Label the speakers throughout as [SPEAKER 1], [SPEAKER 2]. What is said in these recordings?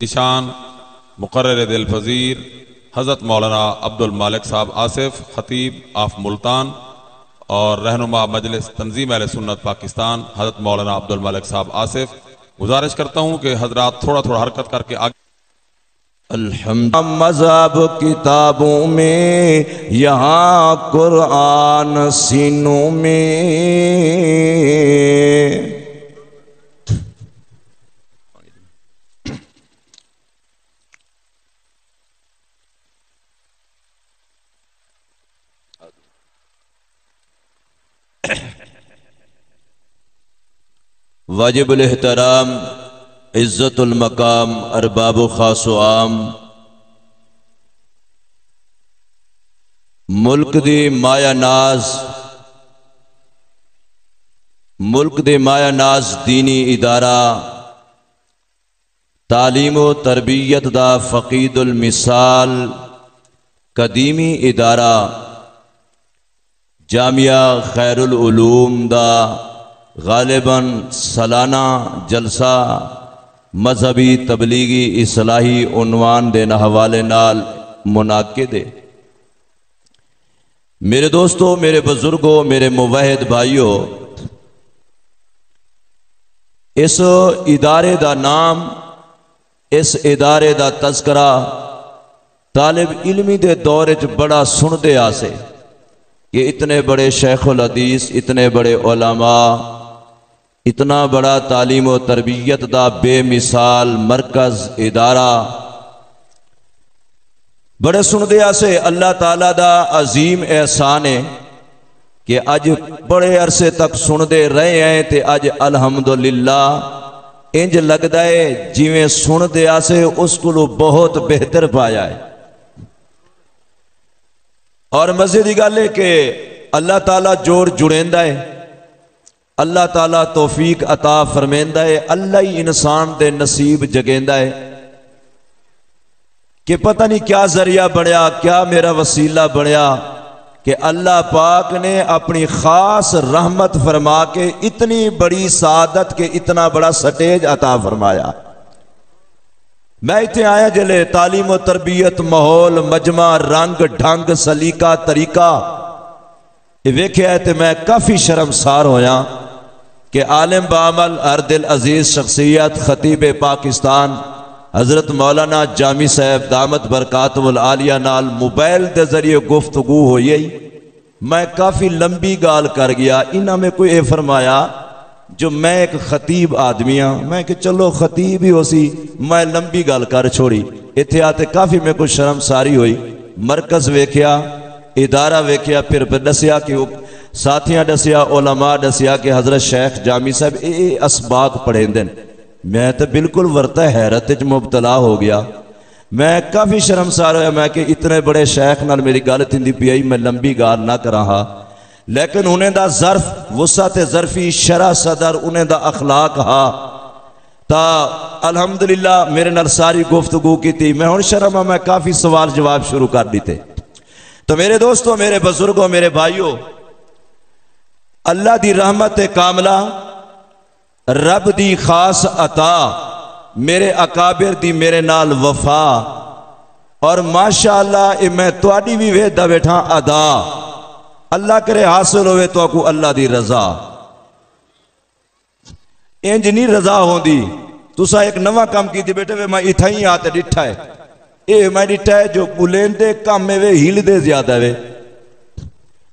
[SPEAKER 1] ईशान मुकर्रर दिल फजीर हज़रत मौलाना अब्दुल मालिक साहब आसिफ खतीब आफ मुल्तान और रहनुमा मजलिस तंजीम अहले सुन्नत पाकिस्तान हज़रत मौलाना अब्दुल मालिक साहब आसिफ, गुजारिश करता हूँ कि हजरात थोड़ा थोड़ा हरकत करके आगे।
[SPEAKER 2] अल्हम्दुलिल्लाह मज़हब किताबों में यहाँ कुरान सीनों में। वाजिबुल एहतराम इज्जतुल मकाम अरबाबु खासो आम मुल्क दी माया नाज दीनी इदारा तालीमो तरबियत दा फकीदुल मिसाल कदीमी इदारा जामिया खैरुल उलूम दा गालिबन सालाना जलसा मजहबी तबलीगी इस्लाही उन्वान देना हवाले नाल मुनाकिद है। मेरे दोस्तों, मेरे बुजुर्गों, मेरे मुवाहिद भाइयों, इस इदारे दा नाम, इस इदारे दा तज़करा तालिब इल्मी दे दौर च बड़ा सुनते आसे कि इतने बड़े शेखुल हदीस, इतने उलमा, इतना बड़ा तालीम व तरबियत दा बेमिसाल मरकज इदारा बड़े सुनदे आसे। अल्लाह ताला दा अजीम एहसान है कि अज बड़े अरसे तक सुनते रहे हैं ते अज अल्हम्दुलिल्लाह इंज लगता है जिवें सुनते आसे उस को बहुत बेहतर पाया है। और मजे की गल है कि अल्लाह ताला जोड़ जुड़ेंदा है, अल्लाह ताला तौफीक अता फरमेंदा है, अल्लाह ही इंसान दे नसीब जगेंदा है कि पता नहीं क्या जरिया बनया, क्या मेरा वसीला बनया कि अल्लाह पाक ने अपनी खास रहमत फरमा के इतनी बड़ी सादत के इतना बड़ा स्टेज अता फरमाया। मैं इतने आया जिले तालीम व तरबियत माहौल मजमा रंग ढंग सलीका तरीका वेख्या तो मैं काफ़ी शर्मसार होया कि आलिम बामल अर्दिल अजीज शख्सियत खतीब पाकिस्तान हजरत मौलाना जामी साहब दामत बरकातुल आलिया नाल मोबाइल के जरिए गुफ्तगू हुई। मैं काफ़ी लंबी गाल कर गया। इन्हों में कोई फरमाया जो मैं एक खतीब आदमी हाँ, मैं कि चलो खतीब ही हो सी, मैं लंबी गल कर छोड़ी। इत्थे आते काफ़ी मेरे को शर्मसारी हुई। मरकज़ वेख्या, इदारा वेख्या, फिर दसिया कि साथियां दसिया, उलमा दसिया कि हजरत शेख जामी साहब ये असबाक पढ़ेंदे। मैं तो बिल्कुल वरता हैरत च मुबतला हो गया। मैं काफ़ी शर्मसार होया। मैं कि इतने बड़े शेख नाल मेरी गल थिंदी पई आई, मैं लंबी गाल ना करा, लेकिन उन्हें दा ज़र्फ वसअत ज़र्फी शरा सदर उन्हें दा अखलाक हा ता अल्हम्दुलिल्लाह मेरे नाल सारी गुफ्तगू की थी। मैं हुण शर्म मैं काफ़ी सवाल जवाब शुरू कर दिते। तो मेरे दोस्तों, मेरे बुजुर्गों, मेरे भाइयों, अल्लाह दी रहमत कामला, रब दी खास अता, मेरे अकाबिर दी मेरे नाल वफा और माशाअल्लाह मैं तुहाडी भी वेखदा बैठा अदा, अल्लाह करे हासिल होवे तो को अल्लाह दी रजा। इंज नहीं रजा होंदी। तुसा एक नवा काम की बेटे वे मैं इथा ही आते डिठा है, ये मैं डिठा है जो बुलेंदे कम वे हिलदे ज्यादा वे,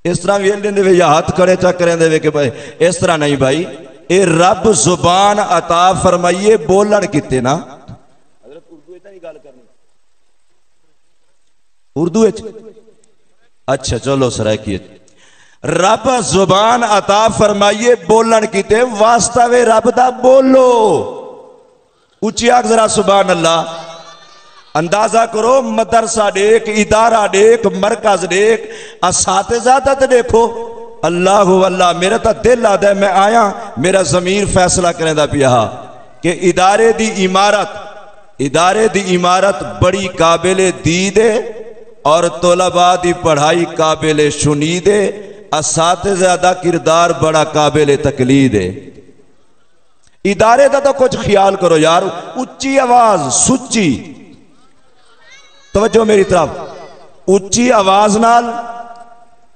[SPEAKER 2] इस तरह वेल देंदे वे या हाथ खड़े चा करेंदे वे कि भाई इस तरह नहीं भाई, ये रब जुबान अता फरमाइए बोलन किते ना। उर्दू अच्छा चलो सराकी रब जुबान अता फरमाइए बोलन किते वास्ता वे रब दा बोलो। उच्ची आख जरा सुभान अल्लाह। अंदाजा करो मदरसा देख, इदारा देख, मरकज देख, असातिज़ा तो देखो। अल्लाह अल्लाह मेरा तो दिल आता है, मैं आया मेरा ज़मीर फैसला करें पिया कि इदारे दी इमारत बड़ी काबिल दीद है और तोलबा दी पढ़ाई काबिल शुनीद है, असातिज़ा दा किरदार बड़ा काबिल तकलीद है। इदारे का तो कुछ ख्याल करो यार। उच्ची आवाज सुच्ची, तवज्जो मेरी तरफ, उच्ची आवाज नाल,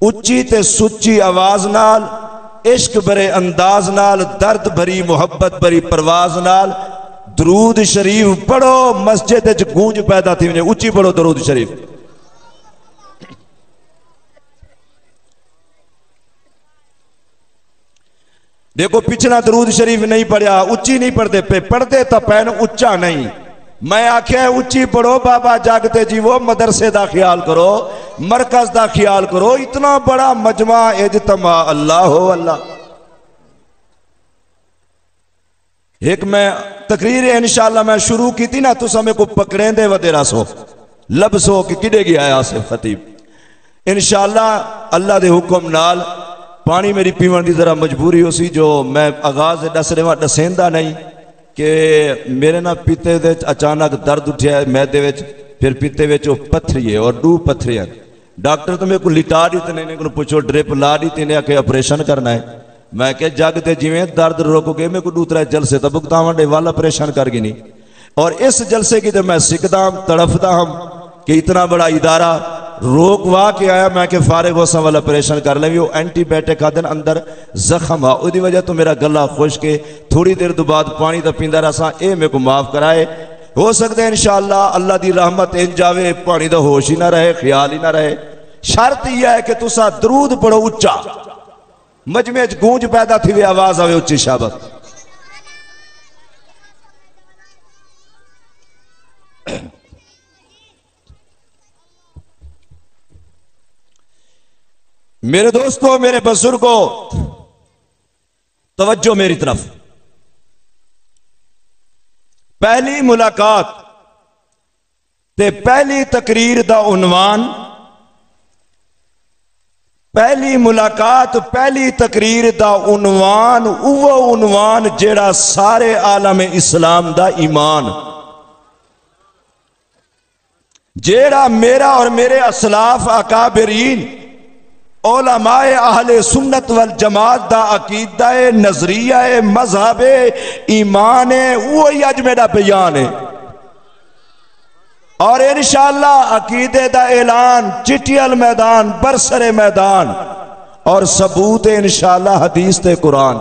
[SPEAKER 2] उच्ची ते सुच्ची आवाज नाल, इश्क भरे अंदाज नाल, दर्द भरी मुहब्बत भरी परवाज नाल दरूद शरीफ पढ़ो, मस्जिद च गूंज पैदा थी वने। उच्ची पढ़ो दरूद शरीफ। देखो पिछला दरूद शरीफ नहीं पढ़िया, उच्ची नहीं पढ़ते पे, पढ़ते तो पैन उच्चा नहीं। मैं आख्या उच्ची पढ़ो बाबा जागते जीवो, मदरसे का ख्याल करो, मरकज का ख्याल करो। इतना बड़ा मजमा इज्तिमा, अल्लाह हो अल्लाह। एक मैं तकरीर इंशाअल्लाह मैं शुरू की थी ना, तुसा मेरे को पकड़ेंदे वदेरा सो लबसो कि किडे गया आसिफ खतीब। इंशाअल्लाह अल्लाह के हुक्म नाल पानी मेरी पीवन की जरा मजबूरी हो सी, जो मैं आगाज दस रहा दसेंदा नहीं कि मेरे ना पीते दे अचानक दर्द उठा मैदे विच, फिर पीते विच पत्थरी है और 2 पत्थरियां। डॉक्टर तो मेरे को लिटा दी, इन्हें को पूछो ड्रिप ला दी, इन्हें आके ऑपरेशन करना है। मैं क्या जगते जिमें दर्द रोक गए, मेरे को 2-3 जलसे तो भुगतावन वाल ऑपरेशन कर गई नहीं। और इस जलसे की जब मैं सिकदा हम तड़फदा हम कि इतना बड़ा इदारा रोक वाह के आया, मैं के फारिग हो वाला ऑपरेशन कर ले, वो एंटीबायोटिक का दिन अंदर जख्म आ, उसकी वजह तो मेरा गला खुश के थोड़ी देर तो बाद पानी तो पींदा रहा। ये मेरे को माफ कराए, हो सकता है इंशाअल्लाह अल्लाह की रहमत इंज जावे, पानी का होश ही ना रहे, ख्याल ही ना रहे। शर्त यह है कि तुसा दरूद पढ़ो उच्चा, मजमे च गूंज पैदा थी, आवाज आवे उच्ची शाबत। मेरे दोस्तों, मेरे बुजुर्गों, तवज्जो मेरी तरफ। पहली मुलाकात ते पहली तकरीर दा उन्वान, पहली मुलाकात पहली तकरीर दा उन्वान वो उन्वान जेड़ा सारे आलम इस्लाम दा ईमान, जेड़ा मेरा और मेरे असलाफ अकाबरीन ओलमाए अहले सुन्नत वल जमात दा अकीदा है, नजरिया है, मजहब है, ईमान है, वो ही अज मेरा बयान है। और इंशाअल्लाह अकीदे दा ऐलान चिटियल मैदान, बरसरे मैदान, और सबूत है इंशाअल्लाह हदीस ते कुरान।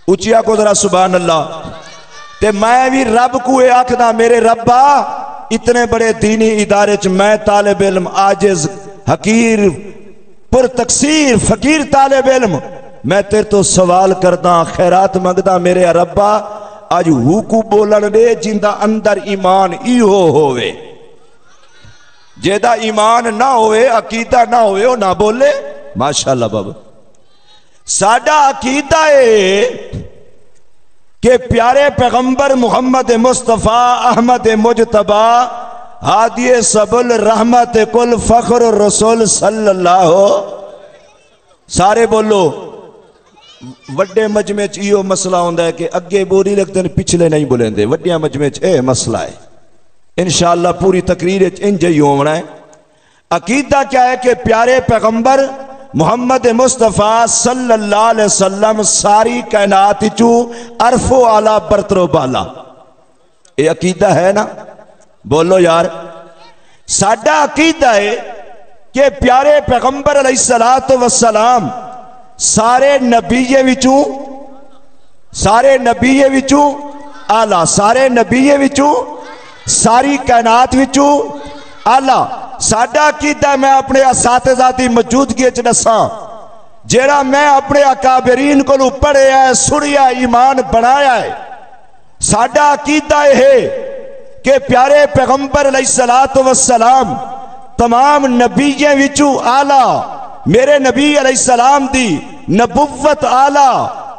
[SPEAKER 2] उचिया को जरा सुभान अल्लाह। ते मैं भी रब को आखदा, मेरे रब्बा इतने बड़े दीनी इदारे च मैं तालिब इल्म आजिज हकीर पुर तकसीर फकीर तालिब इल्म, मैं तेरे तो सवाल करदा, खैरात मंगदा मेरे रब्बा, अज हुकू बोलन दे जिंदा अंदर ईमान इहो होवे। जेदा ईमान ना होवे, अकीदा ना होवे, वो ना बोले। माशाअल्लाह बाबा, साडा अकीदा है कि प्यारे पैगंबर मुहम्मद मुस्तफा अहमद मुजतबा हादिये सबुल रहमत कुल फख्र रसूल सल्लल्लाहु, सारे बोलो। वड्डे मजमे च इहो मसला होंदा है कि अगे बोरी लगते हैं, पिछले नहीं बोलेंदे। वड्डिया मजमे च यह मसला है। इंशाअल्लाह पूरी तकरीर इंज ही होना है। अकीदा क्या है कि प्यारे पैगंबर मुहम्मद मुस्तफा सल्लल्लाहु अलैहि वसल्लम सारी कायनात चू अरफो आला बरतरो बाला, ये अकीदा है ना? बोलो यार। साडा अकीदा है कि प्यारे पैगंबर अलैहिस्सलातु वस्सलाम सारे नबीये विचू आला, सारे नबीये विचू सारी कायनात विचू आला। साडा अकीदा मैं अपने असातिज़ा दी मौजूदगी च दसा, जेड़ा मैं अपने अकाबरीन को पढ़िया है, सुनिया, ईमान बनाया है। साडा अकीदा है कि प्यारे पैगंबर अलैहिस्सलातु वस्सलाम तमाम नबीयें विचू आला, मेरे नबी अलैहिस्सलाम दी नबुव्वत आला,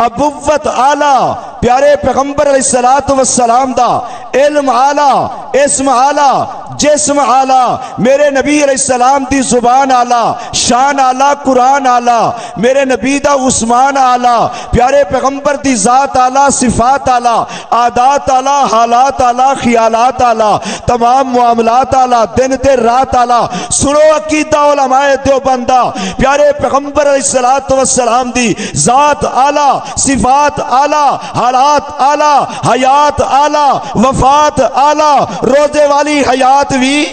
[SPEAKER 2] अबुव्वत आला, प्यारे पैगंबर अलैहिस्सलातु वस्सलाम दा इल्म आला, इस्म आला, जिस्म आला, मेरे नबी अलैहिस्सलाम दी जुबान आला, शान आला, कुरान आला, मेरे नबी दा उस्मान आला, प्यारे पैगंबर दी जात आला, सिफात आला, आदात आला, हालात आला, ख्यालात आला, तमाम मुआमलात आला, दिन ते रात आला। सुनो अकीदा उलमाए देवबंदा, प्यारे पैगंबर अलैहिस्सलातु वस्सलाम दी जात आला, सिफात आला, हालात आला, हयात आला, वफात आला, रोजे वाली हयात भी,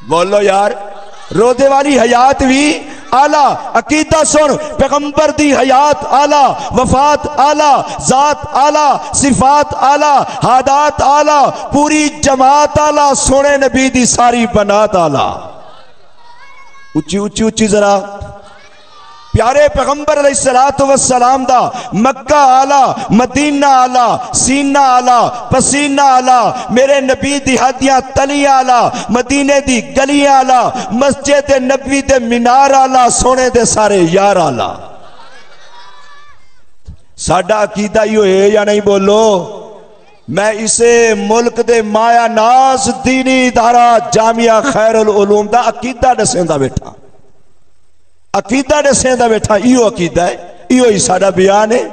[SPEAKER 2] बोलो यार, रोजे वाली हयात भी आला। अकीदा सुन, पैगंबर दी हयात आला, वफात आला, जात आला, सिफात आला, हादात आला, पूरी जमात आला, सोने नबी दी सारी बनात आला। उच्ची उच्ची उच्ची जरा, प्यारे पैगंबर अलैहिस्सलातु वस्सलाम दा मक्का आला, मदीना आला, सीना आला, पसीना आला, मेरे नबी दी हदियां तलियां आला, मदीने दी गलियां आला, मस्जिद नबी दे मीनार आला, सोने दे सारे यार आला। साडा अकीदा ही है या नहीं, बोलो। मैं इसे मुल्क दे माया नाज दीनी इदारा जामिया खैरुल उलूम दा अकीदा दसेंदा बैठा, अकीदा दसेंदा बैठा। इहो अकीदा है, इहो ही साडा बयान है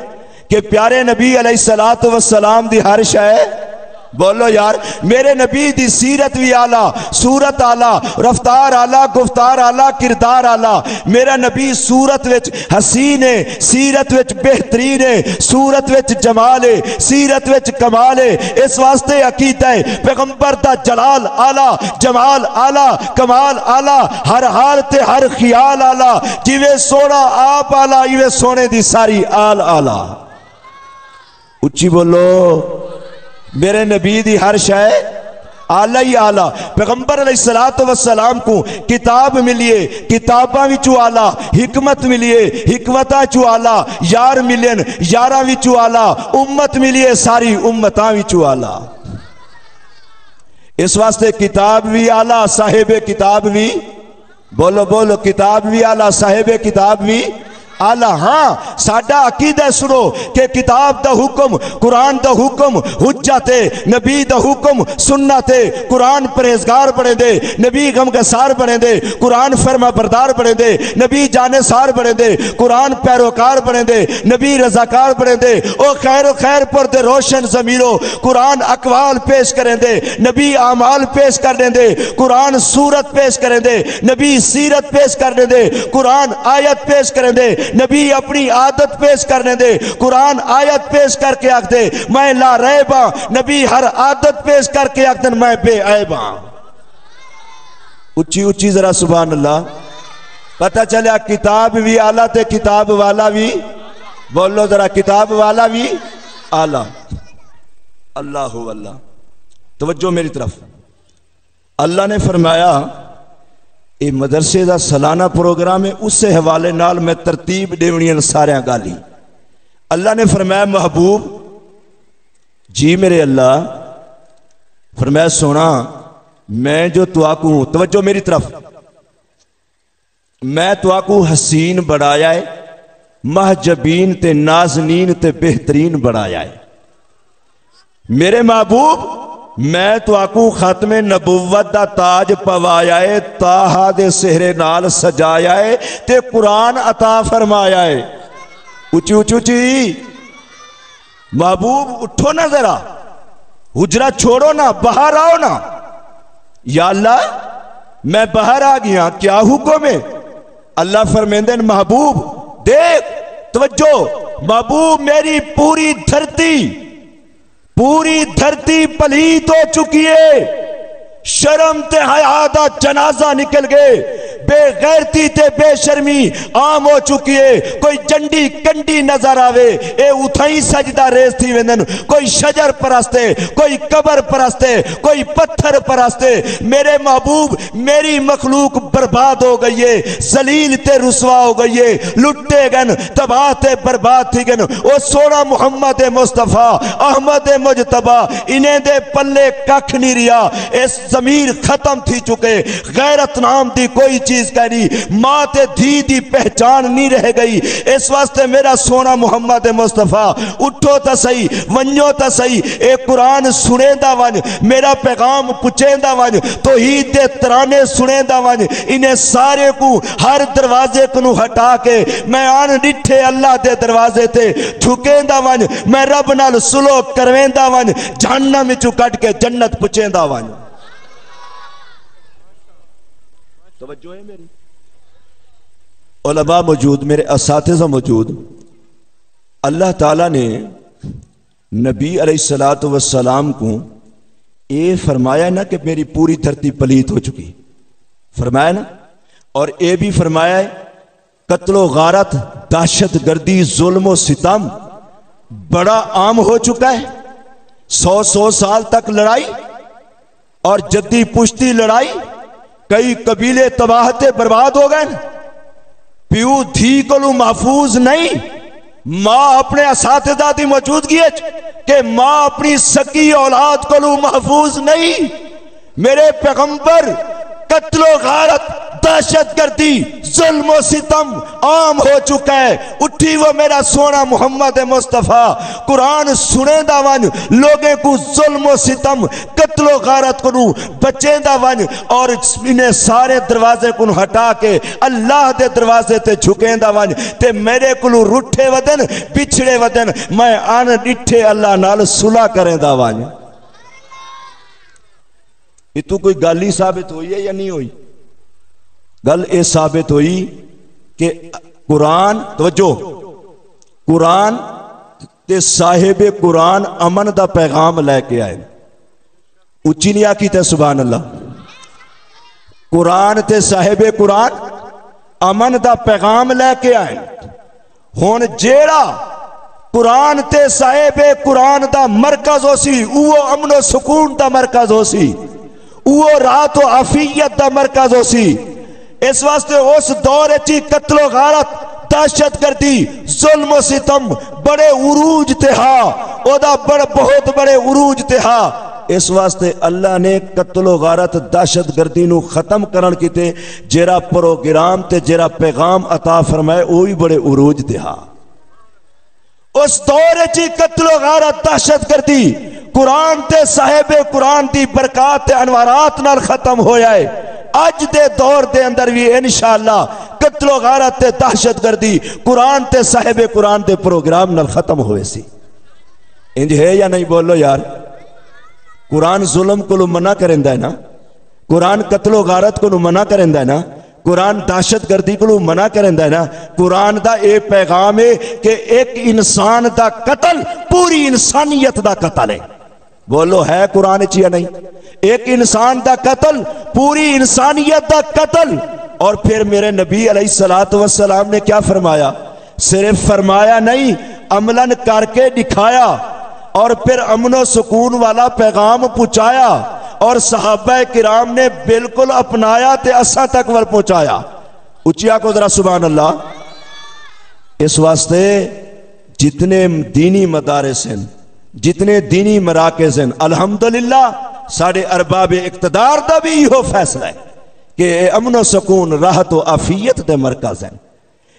[SPEAKER 2] कि प्यारे नबी अलैहिस्सलातु वस्सलाम दी हर शय, बोलो यार, मेरे नबी दी सीरत भी आला, सूरत आला, रफ्तार आला, गुफ्तार आला, किरदार आला। मेरा नबी सूरत विच हसीन है, सीरत विच बेहतरीन है, सूरत विच जमाल है, सीरत विच कमाल है। इस वास्ते अकीदा है पैगंबर दा जलाल आला, जमाल आला, कमाल आला, हर हाल ते हर ख्याल आला। जिवे सोना आप आला, इवे सोने दी सारी आल आला। उच्ची बोलो, मेरे नबी दी हर शय आला ही आला। पैगंबर अलैहिस्सलातु वस्सलाम को किताब मिलिए, किताबां विचों आला, हिकमत मिलिए, हिकमतां विचों आला, यार मिलन, यारां विचों आला, उम्मत मिलिए, सारी उम्मतां विचों आला। इस वास्ते किताब भी आला, साहिबे किताब भी, बोलो बोलो, किताब भी आला, साहिबे किताब भी आला। हाँ, साडा अकीदा सुनो कि किताब दा हुक्म, कुरान दा हुक्म हुज्जत है, नबी दा हुक्म सुन्नत है। कुरान परहेजगार बने दे, नबी गमगसार बने दे, कुरान फरमा बरदार बने दे, नबी जानेसार बने दे, कुरान पैरोकार बने दे, नबी रजाकार बने दे। ओ खैर खैर पर दे रोशन जमीरो, कुरान अकवाल पेश करें दे, नबी आमाल पेश करने दे, कुरान सूरत पेश करें दे, नबी सीरत पेश करने दे, कुरान आयत पेश करें दे, नबी अपनी आदत पेश करने दे। कुरान आयत पेश करके आख दे मैं ला रैबा, नबी हर आदत पेश करके आख दे मैं बेऐबा। उच्ची उच्ची जरा सुभान अल्लाह। पता चला किताब भी आला ते किताब वाला भी, बोलो जरा, किताब वाला भी आला। अल्लाह अल्लाह, तवज्जो मेरी तरफ। अल्लाह ने फरमाया ये मदरसे का सालाना प्रोग्राम है, उस हवाले नाल मैं तरतीब देवनी सारिया गाली। अल्लाह ने फरमाया महबूब जी, मेरे अल्लाह फरमाया सोना, मैं जो तुआकू, तवज्जो मेरी तरफ, मैं तुआकू हसीन बढ़ाया है, महजबीन ते नाजनीन ते बेहतरीन बढ़ाया है। मेरे महबूब, मैं तुआकू खातमे नबुव्वत दा ताज पवाया है, ताहा दे सेहरे नाल सजाया है, ते कुरान अता फरमाया है। उची उची उची महबूब, उठो ना जरा, हुजरा छोड़ो ना, बाहर आओ ना। या अल्लाह, मैं बाहर आ गया, क्या हुक्म है? अल्लाह फरमाते हैं महबूब देख, तवज्जो महबूब, मेरी पूरी धरती पलीत हो चुकी है, शर्म ते हया दा जनाजा निकल गए, बेगैरती ते बेशर्मी आम हो चुकी है। कोई जंडी कंडी नजर आवे, ए उथाई सजदा रेस थी वेंदन, कोई शजर परस्ते, कोई कबर परस्ते, कोई पत्थर परस्ते। मेरे महबूब, मेरी मखलूक बर्बाद हो गई है, जलील ते रुसवा हो गई है, लुटे गन, तबाह ते बर्बाद थी गन। ओ सोना मुहम्मद मुस्तफा अहमद मुजतबा, इन्हें दे पल्ले कख नहीं रिया, इस जमीर खत्म थी चुके। गैरत नाम दी कोई चीज कह रही, मां ते धी दी पहचान नहीं रह गई। इस वास्ते मेरा सोना मुहम्मद मुस्तफा उठो तो सही, वंजो तो सही, एक कुरान सुनेंदा वन, मेरा पैगाम पुछेंदा वन, तौहीद दे तराने सुनेंदा वन। इन्हें सारे को हर दरवाजे को हटा के मैं आन डिठे अल्लाह दे दरवाजे ते झुकेंदा वन, मैं रब नाल सुलह करवेंदा वन, जहन्नम विचों कट के जन्नत पुछेंदा वन। तवज्जो है मेरी? उलमा मौजूद, मेरे असातिज़ा मौजूद। अल्लाह ताला ने नबी अलैहिस्सलातु वस्सलाम को ये फरमाया ना कि मेरी पूरी धरती पलीत हो चुकी, फरमाया ना, और ये भी फरमाया है कत्लो गारत, दहशत गर्दी, जुल्म सितम बड़ा आम हो चुका है। 100 साल तक लड़ाई और जद्दी पुश्ती लड़ाई, कई कबीले तबाहते बर्बाद हो गए। प्यू धी को महफूज नहीं, मां अपने असातिज़ा दी मौजूदगी के मां अपनी सकी औलाद को महफूज नहीं। मेरे पैगंबर कत्लो गारत, दहशत गर्दी, जुल्म सितम आम हो चुका है। उठी वो मेरा सोना मुहम्मद मुस्तफा कुरान सुनेंदा वन, लोगों को जुल्म सितम कत्लो गारत को बचेंदा वन, और इन्हें सारे दरवाजे को हटा के अल्लाह दे दरवाजे ते झुकेंदा वन। ते मेरे को रूठे वदन, पिछड़े वदन, मैं आन डिठे अल्लाह नाल सुलह करेंदा वन। ये तू कोई गल ही साबित हुई है या नहीं हुई? गल ये साबित हुई कि कुरान, तवज्जो, कुरान ते साहिबे कुरान अमन दा पैगाम लैके आए। उच्ची नहीं आखी ते सुभान अल्लाह। कुरान ते साहिबे कुरान अमन दा पैगाम लैके आए। हुण जेड़ा कुरान ते साहिबे कुरान दा मरकज हो सी, वो अमनो सुकून दा मरकज हो सी, वो रात व आफियत दा मरकज हो सी। इस वास्ते उस दौर ची कत्लो गारत, दहशत गर्दी, जुल्म सितम बड़े उरूज ते हा, ओदा बहुत बड़े उरूज ते हा। इस वास्ते अल्लाह ने कत्लो गारत, दहशत गर्दी नू खत्म करन कीते, जेरा प्रोग्राम ते जेरा पैगाम अता फरमाए वो भी बड़े उरूज ते हा। उस दौर ची कत्लो गारत, दहशत गर्दी कुरान ते साहिबे कुरान दी बरकात ते अनवारात नाल खत्म होया है। अज दे दौर दे अंदर भी इंशाअल्लाह कत्लो गारत ते दहशत गर्दी कुरान ते साहिबे कुरान दे प्रोग्राम नाल खत्म होए सी। इंज है या नहीं? बोलो यार। कुरान जुल्म को मना करेंदा है ना, कुरान कत्लो गारत को मना करेंदा है ना, कुरान दहशत गर्दी को मना करेंदा है ना। कुरान दा ये पैगाम है कि एक इंसान दा कत्ल पूरी इंसानियत दा कत्ल है। बोलो है कुरान च या नहीं? एक इंसान दा कत्ल पूरी इंसानियत दा कत्ल। और फिर मेरे नबी अलैहिस्सलातु वस्सलाम ने क्या फरमाया? सिर्फ फरमाया नहीं, अमलन करके दिखाया, और फिर अमनो सुकून वाला पैगाम पहुंचाया, और सहाबा किराम ने बिल्कुल अपनाया ते असा तक वल पहुंचाया। उचिया को जरा सुभान अल्लाह। इस वास्ते जितने दीनी मदारिस हैं, जितने दीनी मराकज़ हैं, अल्हम्दुलिल्लाह साढ़े अरबाब इक़्तिदार दा भी इहो फैसला है कि अमनो सुकून राहत व आफियत दे मरकज हैं।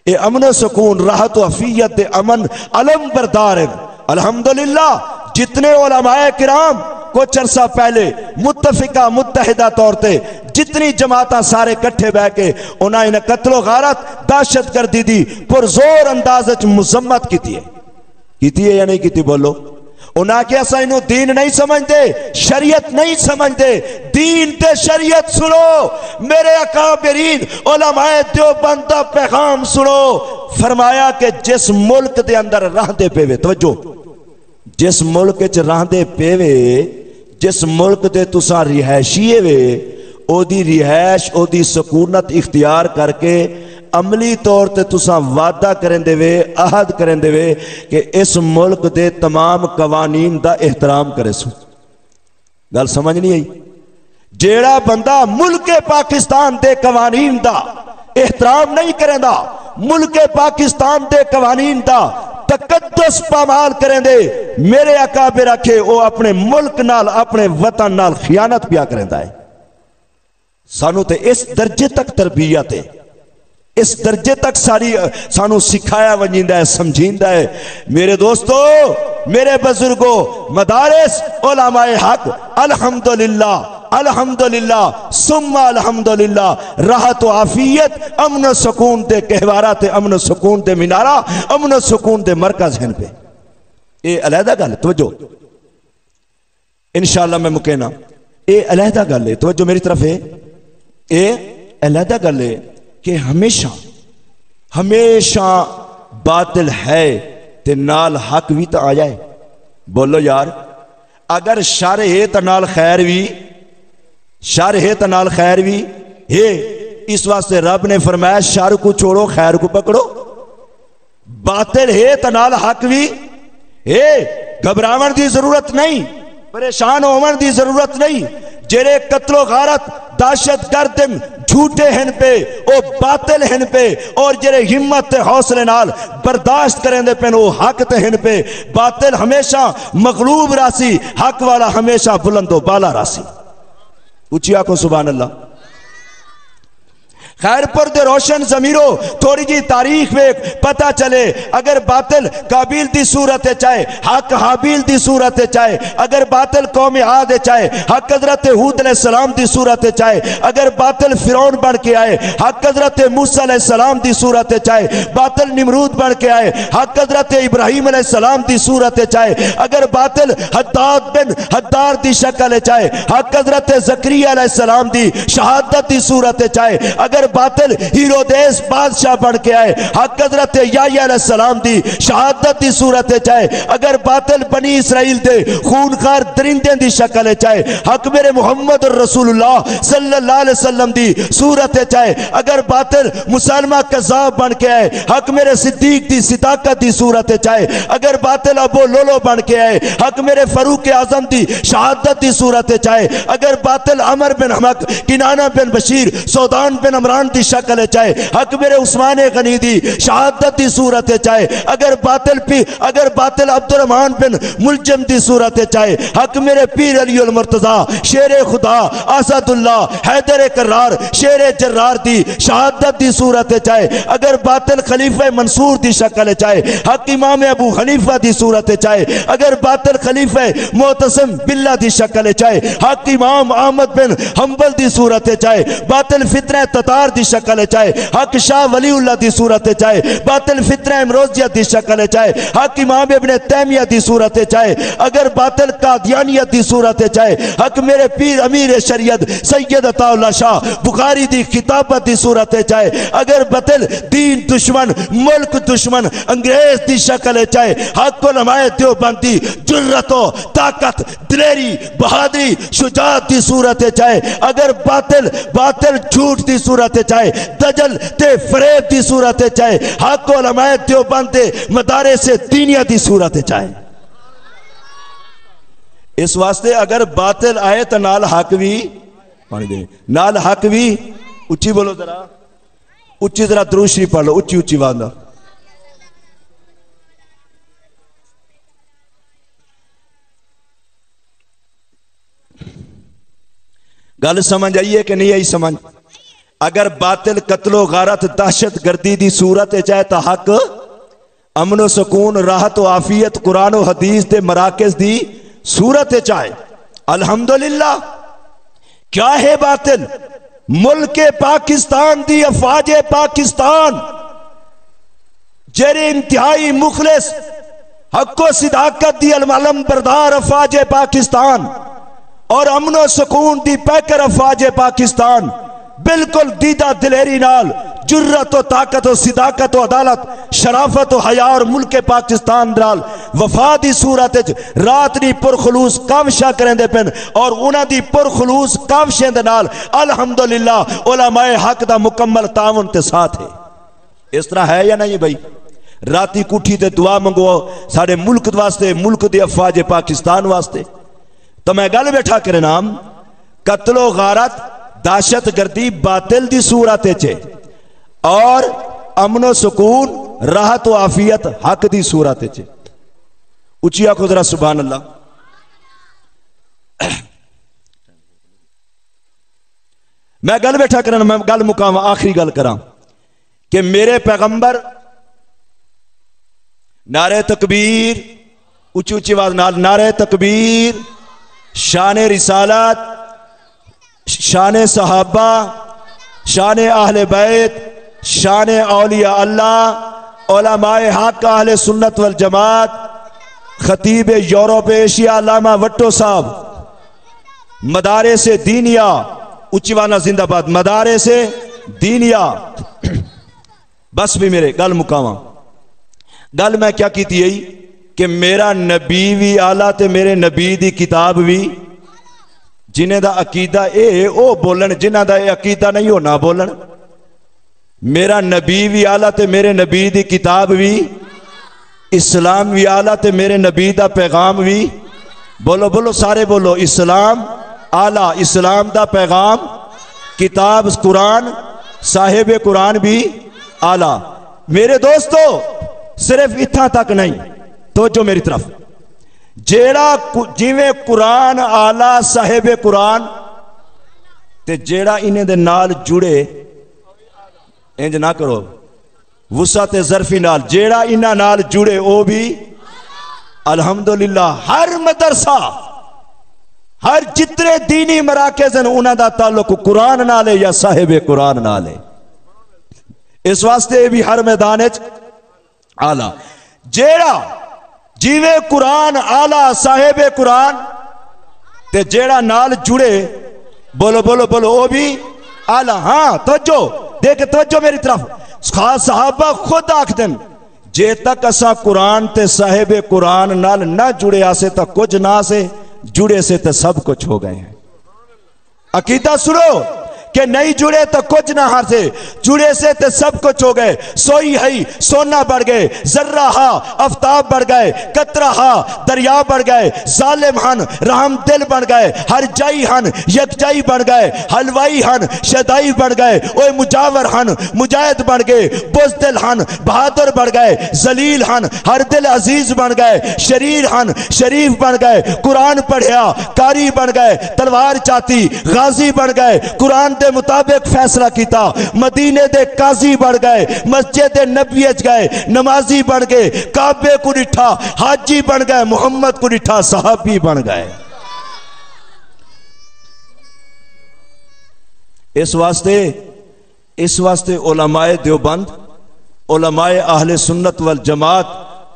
[SPEAKER 2] ये अमनो सुकून राहत व आफियत दे अमन अलम बरदार हैं। अल्हम्दुलिल्लाह जितने उलमाए किराम कुछ अरसा पहले मुत्तफिका मुत्तहिदा तौर पर जितनी जमात सारे इकट्ठे बह के उन्होंने कत्लो गारत, दहशत गर्दी दी पुरजोर अंदाज मुजम्मत की है या नहीं की? बोलो। उन्हें क्या असा इनू दीन नहीं समझते, शरीयत नहीं समझते। दीन ते शरीयत सुनो। मेरे अकाबिरीन उलमाए देवबंद दा पैगाम सुनो। फरमाया कि जिस मुल्क के अंदर रहते पेवे, तवज्जो, जिस मुल्क च रहते पेवे, जिस मुल्क दे तुसा रिहायशी वे, ओदी रिहायश, ओदी सुकूनत इख्तियार करके अमली तौर पर तुसा वादा करेंदे वे, अहद करेंदे वे कि इस मुल्क दे तमाम कवानीन दा एहतराम करे सो। गल समझ नहीं आई? जेड़ा बंदा मुल्क पाकिस्तान दे कवानीन दा एहतराम नहीं करेंदा, मुल्क पाकिस्तान दे कवानीन दा तकद्दुस पामाल करेंदे, मेरे अकाबिर रखे वो अपने मुल्क नाल, अपने वतन नाल खियानत पिया करेंदा है। सानू तो इस दर्जे तक तरबियत है, इस दर्जे तक सारी सानू सिखाया वजींदा है, समझींदा है। मेरे दोस्तों, मेरे बुजुर्गों, मदारिस उलमाए हक, अल्हम्दुलिल्लाह अल्हम्दुलिल्लाह सुम्मा अल्हम्दुलिल्लाह, राहत आफियत अमन सुकून दे कहवारा ते अमन सुकून दे मीनारा, अमन सुकून दे मरकज हैं पे। ये अलहदा गल तवज्जो, इंशाअल्लाह मैं मुकेना, ये अलहदा गल है, तवज्जो मेरी तरफ है। ये अलहदा गल है कि हमेशा हमेशा बातिल है ते नाल हक भी तो आ जाए। बोलो यार, अगर शर है तो नाल खैर भी, शर है तो नाल खैर भी है। इस वास्ते रब ने फरमाया शर को छोड़ो खैर को पकड़ो। बातिल है तो नाल हक भी है। घबरावन की जरूरत नहीं, परेशान होवन की जरूरत नहीं। जेरे कत्लो गारत दहशत गर्द झूठे हैं पे, ओ बातिल हैं पे, और जेरे हिम्मत ते हौसले नाल बर्दाश्त करेंदे पे वो हक ते हैं पे। बातिल हमेशा मगलूब रासी, हक वाला हमेशा बुलंदो बाला रासी। उचिया को सुभान अल्लाह। खैरपुर दे रोशन जमीरो थोड़ी जी तारीख में पता चले, अगर बातिल काबिल दी सूरत चाहे, हक हाबिल दी सूरत चाहे, अगर बातिल कौम आद चाहे, हक हजरत हूद अलैहिस्सलाम दी सूरत चाहे, अगर बातिल फिरौन बन के आए, हक हजरत मूसा अलैहिस्सलाम दी सूरत चाहे, बातिल निमरूद बन के आए, हक हजरत इब्राहिम अलैहिस्सलाम दी सूरत चाहे, अगर बातिल हद्दाद बिन हद्दार दी शक्ल चाहे, हक हजरत ज़करिया अलैहिस्सलाम दी शहादत दी सूरत चाहे, अगर बातिल हीरोदेस बादशाह बन के आए, हक हजरत याह्या अलैहिस्सलाम दी शहादत दी सूरत चाहे, अगर बातिल बनी इसराइल दे खूनखार दरिंदे दी शक्ल चाहे, हक मेरे मुहम्मद रसूलुल्लाह सल्लल्लाहु अलैहि वसल्लम दी सूरत चाहे, अगर बातिल मुसलमा कज़ाब बन के आए, हक मेरे सिद्दीक दी सिदाकत दी सूरत चाहे, अगर बातिल अबू लोलो बन के आए, हक मेरे फरूक आजम दी शहादत दी सूरत चाहे, अगर बातिल अमर बिन हमक, किनाना बिन बशीर, सौदान बिन अमरान दी शक्ल चाहे, हक मेरे उस्मान गनी दी शहादत दी सूरत चाहे, अगर बातिल अब्दुर्रहमान बिन मुलजम दी सूरत चाहे, हक मेरे पीर अली उल मुर्तजा शेर खुदा असदुल्लाह हैदर करार शेर जर्रार दी शहादत दी सूरत चाहे, अगर बातिल खलीफा मंसूर दी शक्ल चाहे, हक इमाम अबू हनीफा दी सूरत चाहे, अगर बातिल खलीफा मुअतसिम बिल्ला दी शक्ल चाहे, हक इमाम अहमद बिन हंबल दी सूरत चाहे, बातिल फितरा ततार दी शक्ल चाहे, हक शाह वलीउल्लाह दी सूरत चाहे, बातिल फितरा इमरोजिया दी शक्ल चाहे, हक इमाम इब्ने तैमिया दी सूरत चाहे, अगर बातिल कादियानियत दी सूरत चाहे, हक मेरे पीर अमीर शरीयत सैयद अताउल्लाह शाह बुखारी दी खिताबत दी सूरत चाहे, अगर बातिल दीन दुश्मन मुल्क दुश्मन अंग्रेज दी शक्ल चाहे, हक उलमाए देवबंदी जुर्रतो ताकत दिलेरी बहादुरी शुजाअत दी सूरत चाहे, अगर बातिल झूठ दी सूरत चाहे, दजल ते फरेब दी सूरत चाहे, हक उलमाए देवबंद मदारे से दीनिया दी सूरत चाहे। इस वास्ते अगर बातिल आए तो नाल हक भी पानी दे, नाल हक भी। उच्ची बोलो जरा, उच्ची जरा दुरूद शरीफ पढ़ लो, उच्ची उच्ची आवाज। गल समझ आई है कि नहीं आई समझ? अगर बातिल कत्लो गारत दहशत गर्दी दी सूरत चाहे तो हक अमन सुकून राहत आफियत कुरान और हदीस दे मराकज दी सूरत चाहे। अल्हम्दुलिल्लाह। क्या है बातिल? मुल्क पाकिस्तान दी अफवाज पाकिस्तान जेरे इंतहाई मुखलिस हक्को सिदाकत दी अलमलम बरदार अफवाज पाकिस्तान और अमनो सुकून दी पैकर अफवाज पाकिस्तान बिल्कुल दीदा दिलेरी नाल जुर्रत ताकत सिदाकत अदालत शराफत हया और मुल्क पाकिस्तान नाल वफा दी सूरत रात दी पुरखलूस काविशा करेंदे पेन और उन्हां दी पुरखलूस काविशें दे नाल अल्हम्दुलिल्लाह उलमाए हक दा मुकम्मल तावन ते साथ है। इस तरह है या नहीं भाई? राती कुठी ते दुआ मंगो साडे मुल्क वास्ते, मुल्क दी अफवाज पाकिस्तान वास्ते। तो मैं गल बैठा करे नाम कत्लो गारत दहशत गर्दी बातिल दी सूरत च और अमनो सुकून राहत आफियत हक दी सूरत च। उच्ची आखो जरा सुभान अल्लाह। मैं गल बैठा करन, मैं गल मुकाम आखिरी गल करा कि मेरे पैगंबर नारे तकबीर, उच्ची उच्ची आवाज नाल नारे तकबीर, शान रिसालत, शान सहाबा, शान अहले बैत, शान औलिया अल्लाह, उलमाए हक अहले सुन्नत वल जमात, खतीब यूरोप एशिया अल्लामा भट्टो साहब, मदारे से दीनिया, उच्चवाना जिंदाबाद, मदारे से दीनिया। बस भी मेरे गल मुकावा, गल मैं क्या की थी कि मेरा नबी भी आला ते मेरे नबी दी किताब भी, जिन्हें दा अकीदा ए ओ बोलन, जिन्हां दा अकीदा नहीं हो ना बोलन। मेरा नबी भी आला ते मेरे नबी दी किताब भी, इस्लाम भी आला ते मेरे नबी दा पैगाम भी। बोलो बोलो सारे बोलो, इस्लाम आला, इस्लाम दा पैगाम, किताब कुरान, साहिब कुरान भी आला। मेरे दोस्तों सिर्फ इत्था तक नहीं, तो जो मेरी तरफ जेड़ा जिवें कुरान आला साहिब कुरान ते जेड़ा इन्हें दे नाल जुड़े, इंज ना करो वुसा ते ज़र्फी नाल, जेड़ा इन्हां नाल जुड़े वो भी अल्हम्दुलिल्लाह। हर मदरसा, हर जितने दीनी मराकज़ हैं उन्हां दा ताल्लुक कुरान नाल है या साहिब कुरान नाल है। इस वास्ते भी हर मैदान आला, जेड़ा जीवे कुरान आला साहिब कुरान ते जेड़ा नाल जुड़े, बोलो बोलो बोलो वो भी आला। हाँ तवज्जो देख, तवज्जो मेरी तरफ। खास सहाबा खुद आखदन, जे तक असा कुरान ते साहिब कुरान नाल ना जुड़े आसे तो कुछ ना से, जुड़े से तो सब कुछ हो गए हैं। अकीदा सुनो कि नहीं जुड़े तो कुछ ना हासे, जुड़े से तो सब कुछ हो गए। सोई है सोना बढ़ गए, जर्रा हा आफ्ताब बढ़ गए, कतरा हा दरिया बढ़ गए, जालिम हन रहम दिल बन गए, हर जाई हन यकजाई बन गए, हलवाई हन शदाई बन गए, ओए मुजावर हन मुजाहिद बन गए, बुज़दिल हन बहादुर बन गए, जलील हन हर दिल अजीज बन गए, शरीर हन शरीफ बन गए, कुरान पढ़िया कारी बन गए, तलवार चाती गाजी बन गए, कुरान दे मुताबिक फैसला किया, मदीने दे काजी बढ़ गए, मस्जिद नबी गए, नमाजी बन गए, काबे को डिठा हाजी बन गए, मुहम्मद को डिठा सहाबी बन गए। इस वास्ते उलमाए देवबंद, उलमाए अहले सुन्नत वल जमात,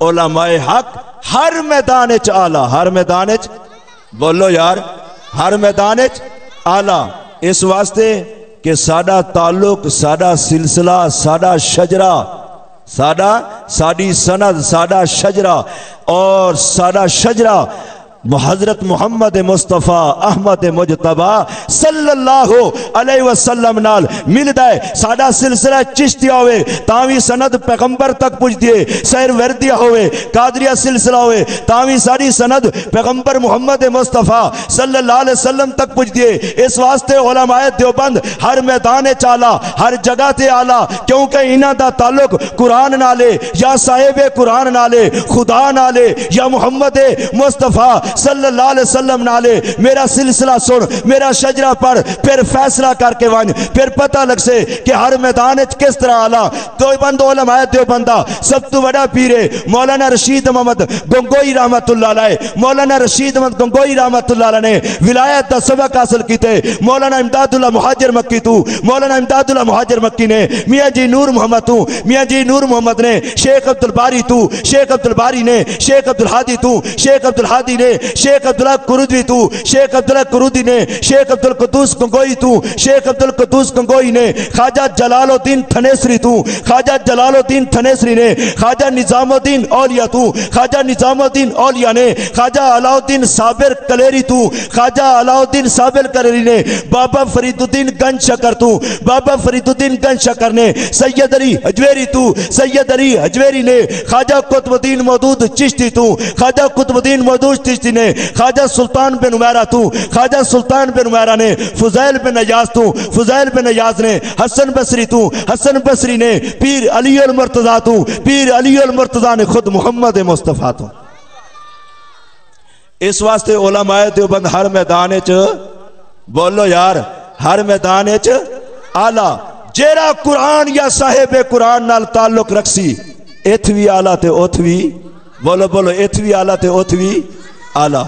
[SPEAKER 2] उलमाए हक हर मैदान च आला, हर मैदान च बोलो यार, हर मैदान च आला। इस वास्ते कि साडा ताल्लुक, साडा सिलसिला, साडा शजरा, साडी सनद, साडा शजरा और साडा शजरा हजरत मोहम्मद मुस्तफ़ा अहमद मुजतबा सल्लल्लाहु अलैहि वसल्लम नाल मिलदा है। साडा सिलसिला चिश्तिया होवे तावी सनद पैगंबर तक पुजदी है, सैर वर्दिया होवे कादरिया सिलसिला होवे तावी साडी सनद पैगंबर मोहम्मद मुस्तफ़ा सल्लल्लाहु अलैहि वसल्लम तक पुजदी है। इस वास्ते उलमाए देवबंद हर मैदान च आला, हर जगह ते आला, क्योंकि इन्हां दा ताल्लुक कुरान नाले या साहिब कुरान नाले, खुदा नाले या मोहम्मद मुस्तफ़ा सल्लल्लाहु अलैहि वसल्लम नाले। मेरा सिलसिला सुन, मेरा शजरा पढ़, फिर फैसला करके वन, फिर पता लग से कि हर मैदान किस तरह आला। देवबंद उलमाए देवबंदा सब तो बड़ा पीर है मौलाना रशीद मोहम्मद गंगोई रहमतुल्लाह अलैह। मौलाना रशीद मोहम्मद गंगोई रहमतुल्लाह अलैह ने विलायत दा सबक हासिल कीते। मौलाना इमदादुल्लाह मुहाजिर मक्की तू, मौलाना इमदादुल्लाह मुहाजिर मक्की ने मियाँ जी नूर मोहम्मद तू, मियाँ जी नूर मोहम्मद ने शेख अब्दुल बारी तू, शेख अब्दुल बारी ने शेख अब्दुल हादी तू, शेख अब्दुल हादी ने शेख अब्दुल्ला कुरुदी तू, शेख अब्दुल्ला कुरुदी ने शेख अब्दुल कुद्दूस गंगोई तू, शेख अब्दुल कुद्दूस गंगोई ने ख्वाजा जलालुद्दीन थनेसरी तू, ख्वाजा जलालुद्दीन थनेसरी ने ख्वाजा निजामुद्दीन औलिया तू, ख्वाजा निजामुद्दीन औलिया ने ख्वाजा अलाउद्दीन साबिर कलेरी तू, ख्वाजा अलाउद्दीन साबिर कलेरी ने बाबा फरीदुद्दीन गंज शकर तू, बाबा फरीदुद्दीन गंज शकर ने सैयद अली हजवेरी तू, सैयद अली हजवेरी ने ख्वाजा कुतुबुद्दीन मौदूद चिश्ती तू, ख्वाजा कुतुबुद्दीन मौदूद चिश्ती ने ख्वाजा सुल्तान बिन उमैरा तू, ख्वाजा सुल्तान बिन उमैरा ने फुजैल बिन नयाज तू, फुजैल बिन नयाज ने हसन बसरी तू, हसन बसरी ने पीर अली अल मुर्तजा तू, पीर अली अल मुर्तजा ने खुद मोहम्मद मुस्तफ़ा तू। इस वास्ते उलमाए देवबंद हर मैदान च बोलो यार, हर मैदान च आला। जेड़ा कुरान या साहिब कुरान नाल ताल्लुक रखसी इथ भी आला ते उथ भी, बोलो बोलो, इथ भी आला ते उथ भी आला।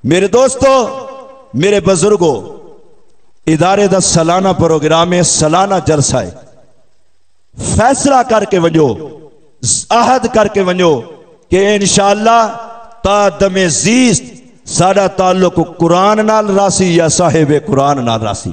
[SPEAKER 2] मेरे दोस्तों, मेरे बुजुर्गों, इदारे का सालाना प्रोग्राम है, सालाना जलसा है। फैसला करके वजो, आहद करके वजो कि इंशाअल्लाह ता दमे जीस्त साडा ताल्लुक कुरान नाल रासी या साहिब कुरान नाल रासी।